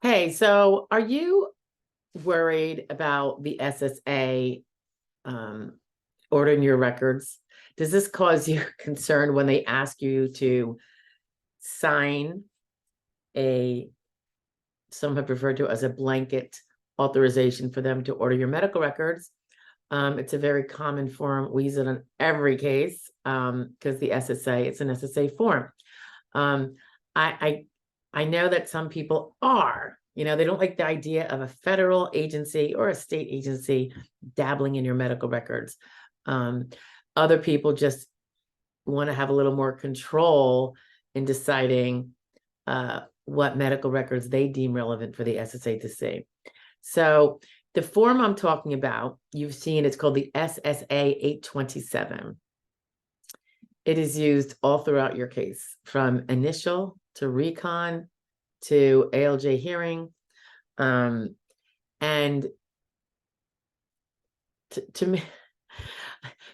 Hey, so are you worried about the SSA ordering your records? Does this cause you concern when they ask you to sign some have referred to as a blanket authorization for them to order your medical records? It's a very common form. We use it on every case because the SSA, it's an SSA form. Um, I, I know that some people they don't like the idea of a federal agency or a state agency dabbling in your medical records. Other people just want to have a little more control in deciding what medical records they deem relevant for the SSA to see. So the form I'm talking about, you've seen, it's called the SSA-827. It is used all throughout your case, from initial to recon to ALJ hearing. And to me,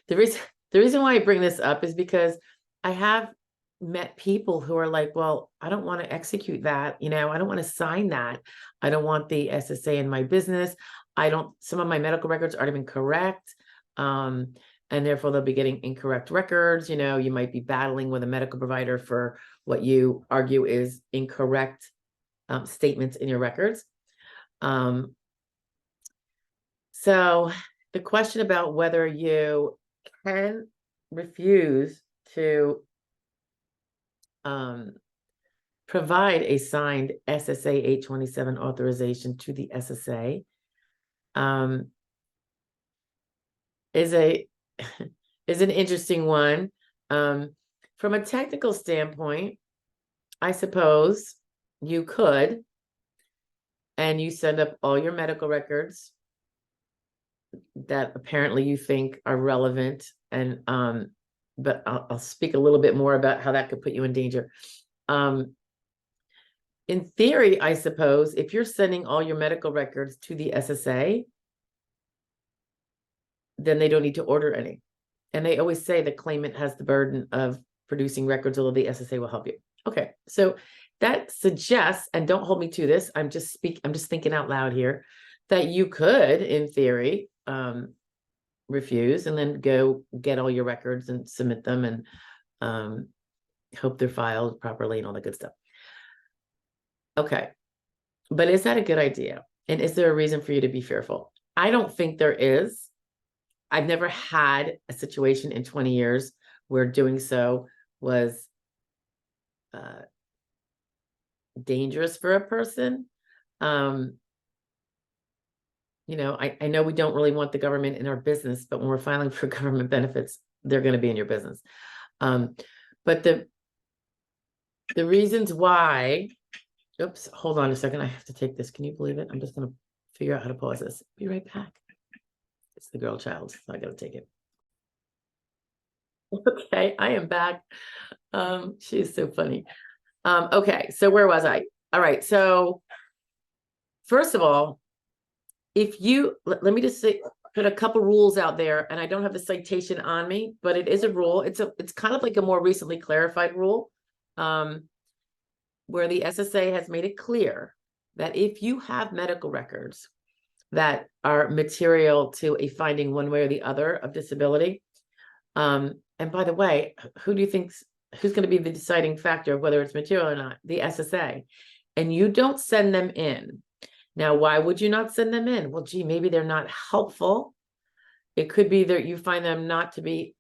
the reason why I bring this up is because I have met people who are like, well, I don't want to execute that. I don't want to sign that. I don't want the SSA in my business. Some of my medical records aren't even correct. And therefore they'll be getting incorrect records. You might be battling with a medical provider for what you argue is incorrect statements in your records. So the question about whether you can refuse to provide a signed SSA-827 authorization to the SSA is an interesting one. From a technical standpoint, I suppose you could, and you send up all your medical records that apparently you think are relevant, and but I'll speak a little bit more about how that could put you in danger. In theory, I suppose, if you're sending all your medical records to the SSA, then they don't need to order any. And they always say the claimant has the burden of producing records, although the SSA will help you. Okay, so that suggests, and don't hold me to this, I'm just thinking out loud here, that you could, in theory, refuse and then go get all your records and submit them and hope they're filed properly and all that good stuff. Okay, but is that a good idea? And is there a reason for you to be fearful? I don't think there is. I've never had a situation in 20 years where doing so was dangerous for a person. I know we don't really want the government in our business, but when we're filing for government benefits, they're going to be in your business. But the reasons why, oops, hold on a second. I have to take this. Can you believe it? I'm just going to figure out how to pause this. Be right back. It's the girl child, so I got to take it. Okay, I am back. She's so funny. Okay, so where was I? All right, so first of all, if you let me just say, put a couple rules out there, and I don't have the citation on me, but it is a rule. It's kind of like a more recently clarified rule, where the SSA has made it clear that if you have medical records that are material to a finding one way or the other of disability, and by the way, who do you think who's going to be the deciding factor of whether it's material or not? The SSA. And you don't send them in. Now, why would you not send them in? Well, gee, maybe they're not helpful. It could be that you find them not to be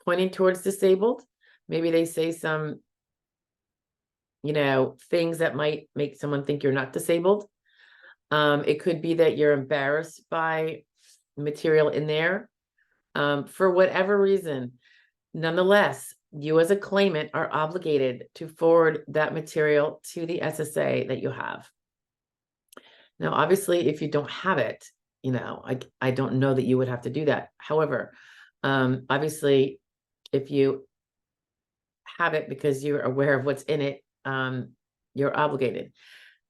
pointing towards disabled. Maybe they say some, things that might make someone think you're not disabled. It could be that you're embarrassed by material in there. For whatever reason, nonetheless, you as a claimant are obligated to forward that material to the SSA that you have. Now, obviously, if you don't have it, I don't know that you would have to do that. However, obviously, if you have it because you're aware of what's in it, you're obligated.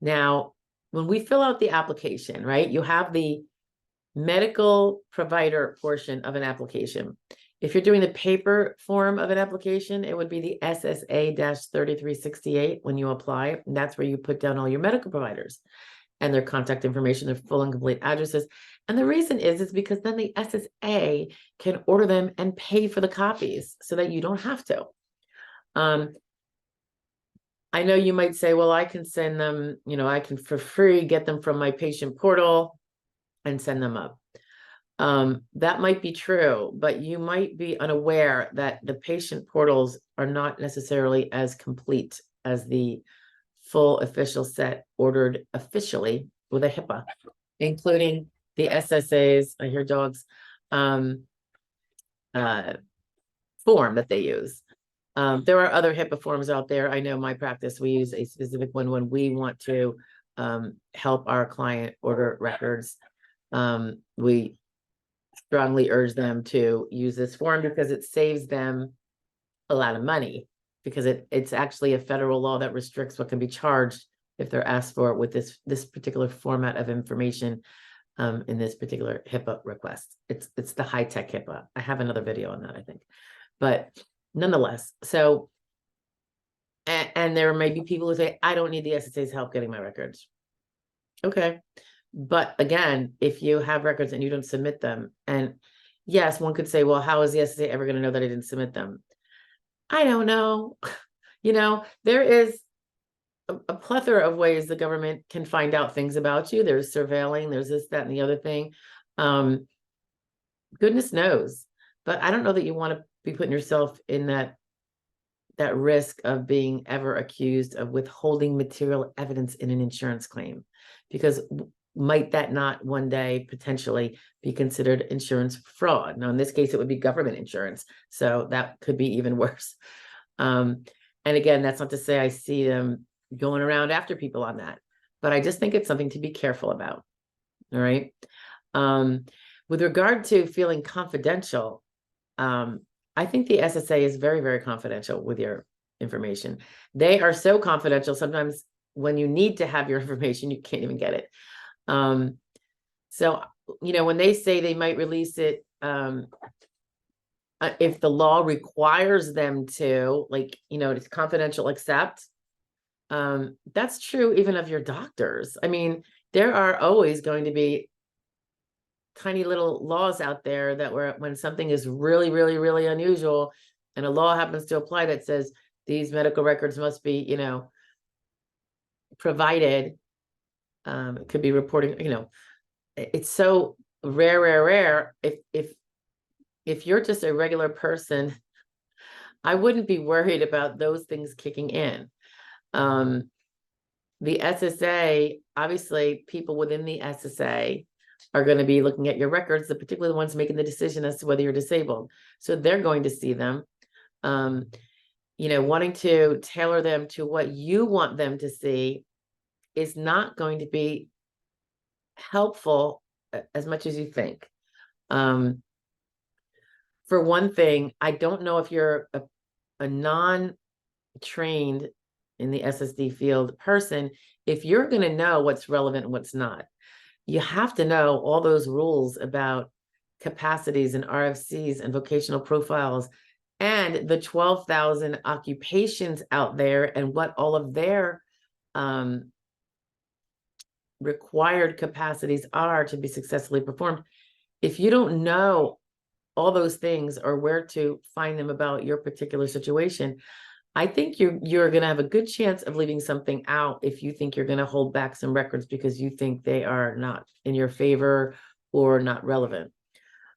Now, when we fill out the application, right, you have the medical provider portion of an application. If you're doing the paper form of an application, it would be the SSA-3368 when you apply. And that's where you put down all your medical providers and their contact information, their full and complete addresses. And the reason is because then the SSA can order them and pay for the copies so that you don't have to. I know you might say, well, I can send them, I can for free get them from my patient portal and send them up. That might be true, but you might be unaware that the patient portals are not necessarily as complete as the full official set ordered officially with a HIPAA, including the SSAs, I hear dogs, form that they use. There are other HIPAA forms out there. I know my practice, we use a specific one when we want to help our client order records. We strongly urge them to use this form because it saves them a lot of money, because it's actually a federal law that restricts what can be charged if they're asked for with this particular format of information in this particular HIPAA request. It's the high-tech HIPAA. I have another video on that, I think. But nonetheless, so, and there may be people who say, I don't need the SSA's help getting my records. Okay. But again, if you have records and you don't submit them, and yes, one could say, well, how is the SSA ever going to know that I didn't submit them? I don't know. There is a plethora of ways the government can find out things about you. There's surveilling, there's this, that, and the other thing. Goodness knows. But I don't know that you want to be putting yourself in that risk of being ever accused of withholding material evidence in an insurance claim, because might that not one day potentially be considered insurance fraud? Now, in this case, it would be government insurance, so that could be even worse. And again, that's not to say I see them going around after people on that, but I just think it's something to be careful about. All right. With regard to feeling confidential, I think the SSA is very, very confidential with your information. They are so confidential, sometimes when you need to have your information, you can't even get it. So, when they say they might release it, if the law requires them to, it's confidential except, that's true even of your doctors. I mean, there are always going to be tiny little laws out there that when something is really, really, really unusual and a law happens to apply that says these medical records must be, provided, it could be reporting, it's so rare. If you're just a regular person, I wouldn't be worried about those things kicking in. The SSA, obviously people within the SSA are going to be looking at your records, particularly the ones making the decision as to whether you're disabled. So they're going to see them, wanting to tailor them to what you want them to see is not going to be helpful as much as you think. For one thing, I don't know if you're a non-trained in the SSD field person, if you're going to know what's relevant and what's not. You have to know all those rules about capacities and RFCs and vocational profiles and the 12,000 occupations out there and what all of their required capacities are to be successfully performed. If you don't know all those things or where to find them about your particular situation, I think you're going to have a good chance of leaving something out if you think you're going to hold back some records because you think they are not in your favor or not relevant.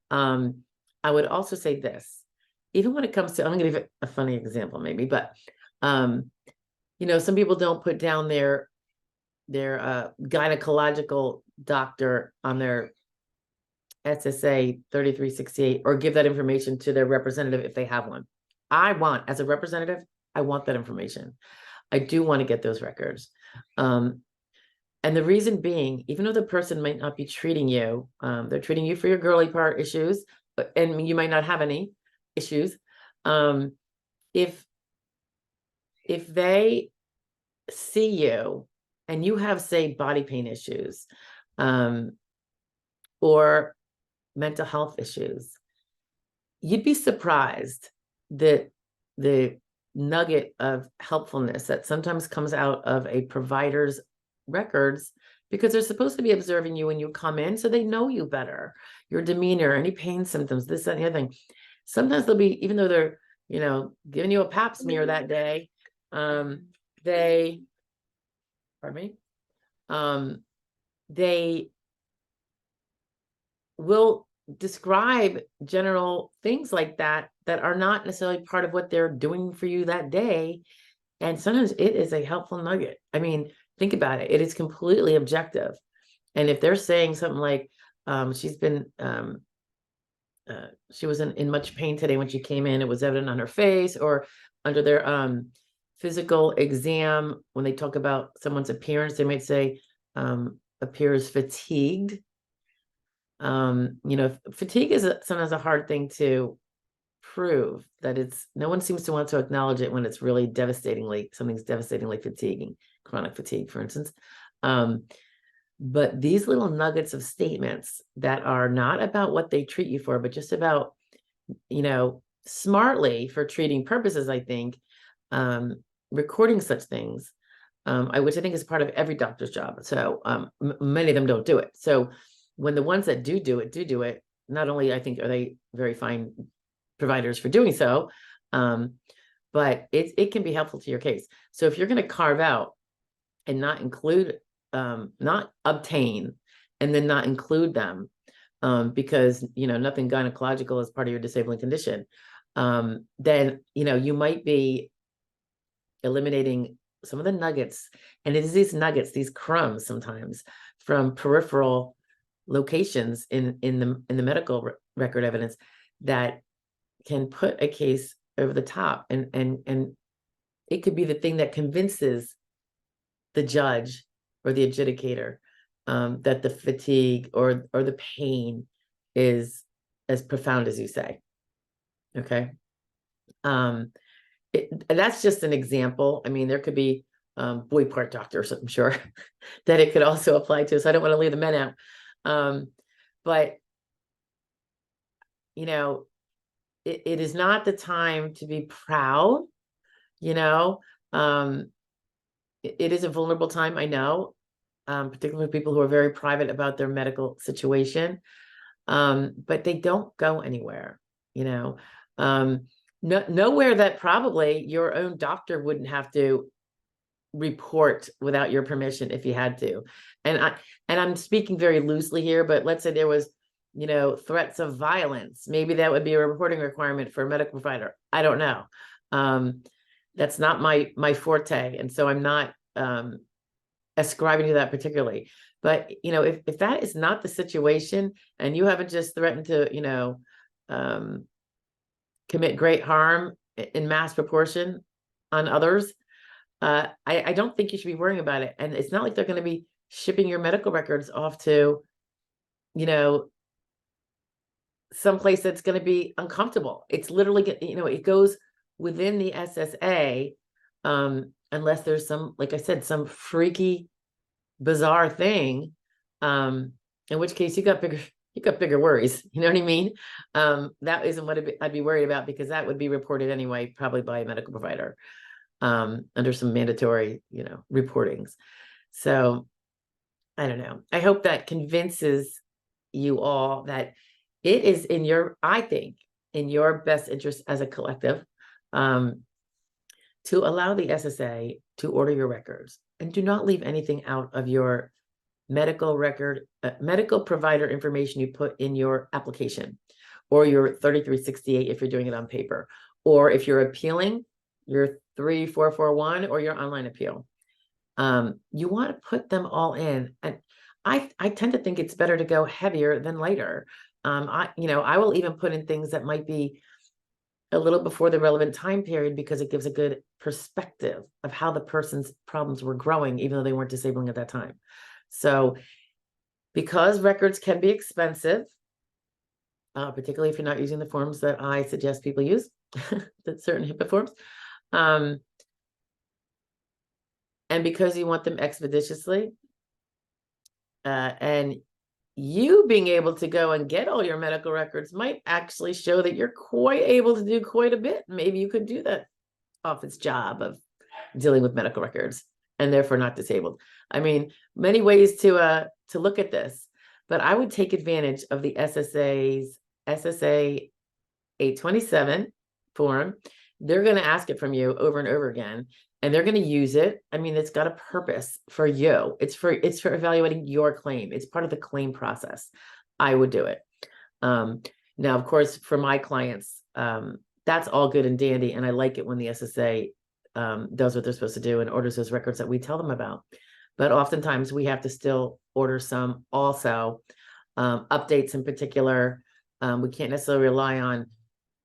I would also say this, even when it comes to, I'm going to give it a funny example maybe, but, some people don't put down their gynecological doctor on their SSA 3368 or give that information to their representative if they have one. As a representative, I want that information. I do want to get those records. And the reason being, even though the person might not be treating you, they're treating you for your girly part issues, and you might not have any issues. If they see you and you have, say, body pain issues, or mental health issues, you'd be surprised that the nugget of helpfulness that sometimes comes out of a provider's records, because they're supposed to be observing you when you come in, so they know you better, your demeanor, any pain symptoms, this, that, and the other thing. Sometimes they'll be, even though they're, giving you a pap smear that day, they, pardon me, they will describe general things like that are not necessarily part of what they're doing for you that day. And sometimes it is a helpful nugget. I mean, think about it. It is completely objective. And if they're saying something like, she's been, she was in much pain today when she came in, it was evident on her face, or under their physical exam, when they talk about someone's appearance, they might say, appears fatigued. Fatigue is sometimes a hard thing to prove. That it's, no one seems to want to acknowledge it when it's really something's devastatingly fatiguing, chronic fatigue, for instance. But these little nuggets of statements that are not about what they treat you for, but just about, smartly for treating purposes, I think, recording such things, which I think is part of every doctor's job. So many of them don't do it. So when the ones that do it, not only I think are they very fine providers for doing so, but it can be helpful to your case. So if you're going to carve out and not include, not obtain, and then not include them, because nothing gynecological is part of your disabling condition, then you might be eliminating some of the nuggets. And it is these nuggets, these crumbs sometimes from peripheral locations in the medical record evidence that can put a case over the top, and it could be the thing that convinces the judge or the adjudicator that the fatigue or the pain is as profound as you say. Okay. That's just an example. I mean, there could be boy part doctors, I'm sure, that it could also apply to. So I don't want to leave the men out. But it is not the time to be proud. It is a vulnerable time, I know, particularly people who are very private about their medical situation, but they don't go anywhere. Nowhere that probably your own doctor wouldn't have to report without your permission if you had to. And I'm speaking very loosely here, but let's say there was, threats of violence. Maybe that would be a reporting requirement for a medical provider. I don't know. That's not my forte. And so I'm not ascribing to that particularly. But, if that is not the situation, and you haven't just threatened to, commit great harm in mass proportion on others, I don't think you should be worrying about it. And it's not like they're going to be shipping your medical records off to, someplace that's going to be uncomfortable. It's literally, it goes within the SSA, unless there's some, like I said, some freaky, bizarre thing, in which case you got bigger worries. You know what I mean? That isn't what I'd be worried about, because that would be reported anyway, probably by a medical provider, under some mandatory, reportings. So I don't know. I hope that convinces you all that it is I think, in your best interest as a collective, to allow the SSA to order your records, and do not leave anything out of your medical record, medical provider information you put in your application, or your 3368 if you're doing it on paper, or if you're appealing your 3441 or your online appeal. You want to put them all in. And I tend to think it's better to go heavier than lighter. I will even put in things that might be a little before the relevant time period, because it gives a good perspective of how the person's problems were growing, even though they weren't disabling at that time. So because records can be expensive, particularly if you're not using the forms that I suggest people use, the certain HIPAA forms, and because you want them expeditiously, and you being able to go and get all your medical records might actually show that you're quite able to do quite a bit. Maybe you could do that office job of dealing with medical records and therefore not disabled. I mean, many ways to look at this, but I would take advantage of the SSA-827 form. They're going to ask it from you over and over again, and they're going to use it. I mean, it's got a purpose for you. It's for evaluating your claim. It's part of the claim process. I would do it. Now, of course, for my clients, that's all good and dandy, and I like it when the SSA does what they're supposed to do and orders those records that we tell them about. But oftentimes we have to still order some also, updates in particular. We can't necessarily rely on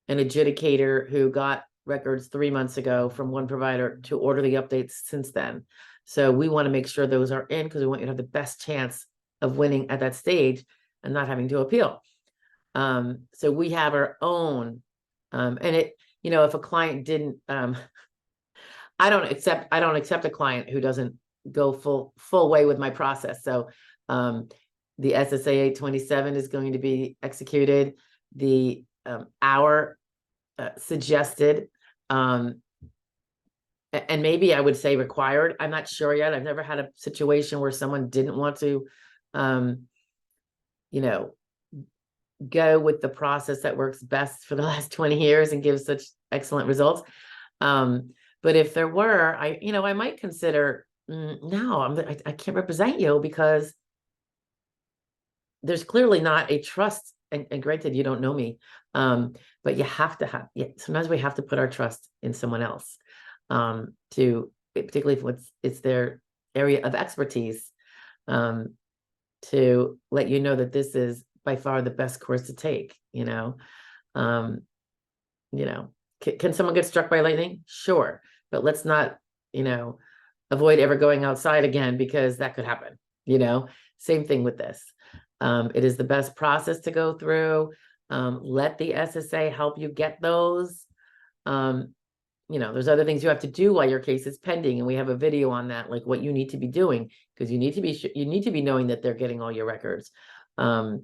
an adjudicator who got records 3 months ago from one provider to order the updates since then. So we want to make sure those are in, because we want you to have the best chance of winning at that stage and not having to appeal. So we have our own, and it, if a client didn't, I don't accept a client who doesn't go full way with my process. So the SSA-827 is going to be executed. The hour suggested, and maybe I would say required. I'm not sure yet. I've never had a situation where someone didn't want to, go with the process that works best for the last 20 years and gives such excellent results. But if there were, I might consider, no, I can't represent you because there's clearly not a trust. And granted, you don't know me, but you have to have, sometimes we have to put our trust in someone else, particularly if it's their area of expertise, to let you know that this is by far the best course to take. Can someone get struck by lightning? Sure. But let's not, avoid ever going outside again, because that could happen, same thing with this. It is the best process to go through. Let the SSA help you get those. There's other things you have to do while your case is pending, and we have a video on that, like what you need to be doing, because you need to be knowing that they're getting all your records, and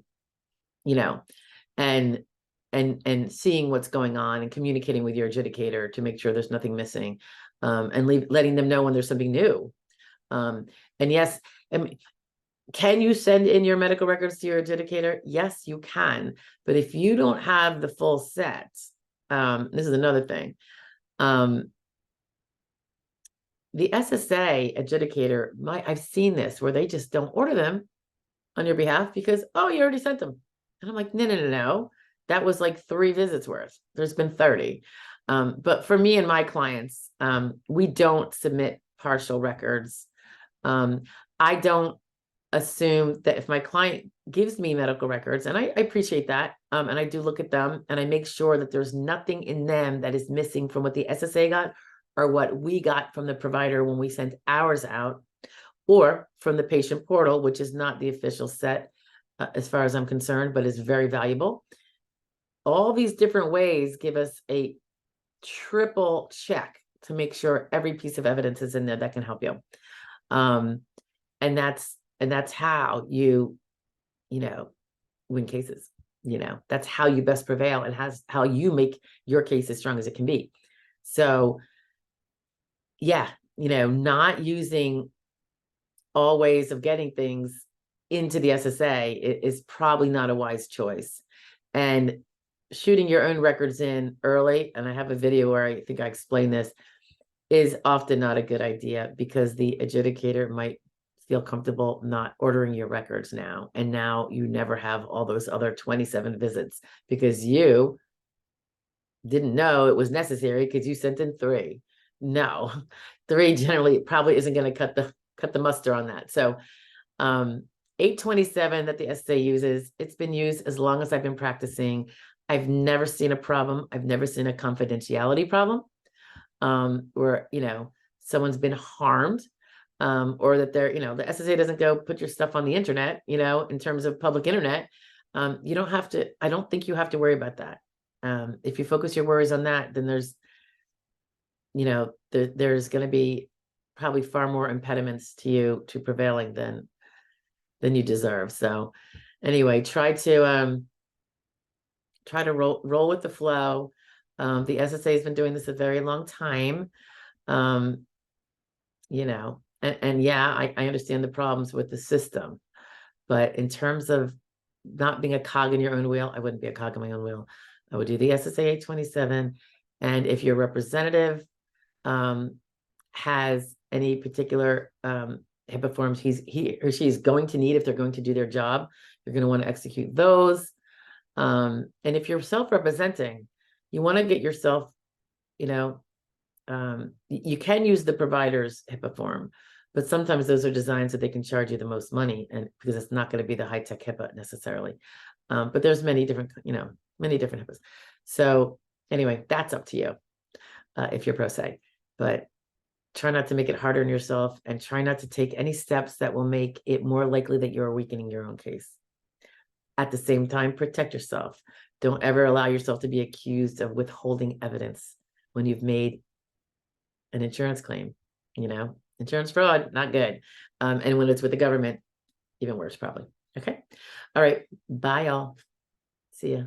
seeing what's going on and communicating with your adjudicator to make sure there's nothing missing, and letting them know when there's something new. And yes, can you send in your medical records to your adjudicator? Yes, you can. But if you don't have the full set, this is another thing. The SSA adjudicator I've seen this where they just don't order them on your behalf because, oh, you already sent them. And I'm like, no. That was like 3 visits worth. There's been 30. But for me and my clients, we don't submit partial records. I don't assume that if my client gives me medical records, and I appreciate that, and I do look at them and I make sure that there's nothing in them that is missing from what the SSA got or what we got from the provider when we sent ours out, or from the patient portal, which is not the official set as far as I'm concerned, but is very valuable. All these different ways give us a triple check to make sure every piece of evidence is in there that can help you. And that's how you win cases. That's how you best prevail, and how you make your case as strong as it can be. So yeah, not using all ways of getting things into the SSA is probably not a wise choice. And shooting your own records in early, and I have a video where I think I explain this, is often not a good idea, because the adjudicator might feel comfortable not ordering your records now. And now you never have all those other 27 visits because you didn't know it was necessary because you sent in 3. No, 3 generally probably isn't going to cut the muster on that. So 827 that the SSA uses, it's been used as long as I've been practicing. I've never seen a problem. I've never seen a confidentiality problem, where, someone's been harmed, or that they're, the SSA doesn't go put your stuff on the internet, in terms of public internet. You don't have to, I don't think you have to worry about that. If you focus your worries on that, then there's going to be probably far more impediments to you to prevailing than you deserve. So Anyway, try to roll with the flow. The SSA has been doing this a very long time. You know, and yeah, I understand the problems with the system, but in terms of not being a cog in your own wheel, I wouldn't be a cog in my own wheel. I would do the SSA-827. And if your representative has any particular HIPAA forms he or she's going to need, if they're going to do their job, you're going to want to execute those. And if you're self-representing, you want to get yourself, you know, you can use the provider's HIPAA form, but sometimes those are designed so they can charge you the most money, and because it's not going to be the high-tech HIPAA necessarily. But there's many different, many different HIPAAs. So anyway, that's up to you if you're pro se, but try not to make it harder on yourself, and try not to take any steps that will make it more likely that you're weakening your own case. At the same time, protect yourself. Don't ever allow yourself to be accused of withholding evidence when you've made an insurance claim. Insurance fraud, not good. And when it's with the government, even worse, probably. Okay. All right. Bye, y'all. See ya.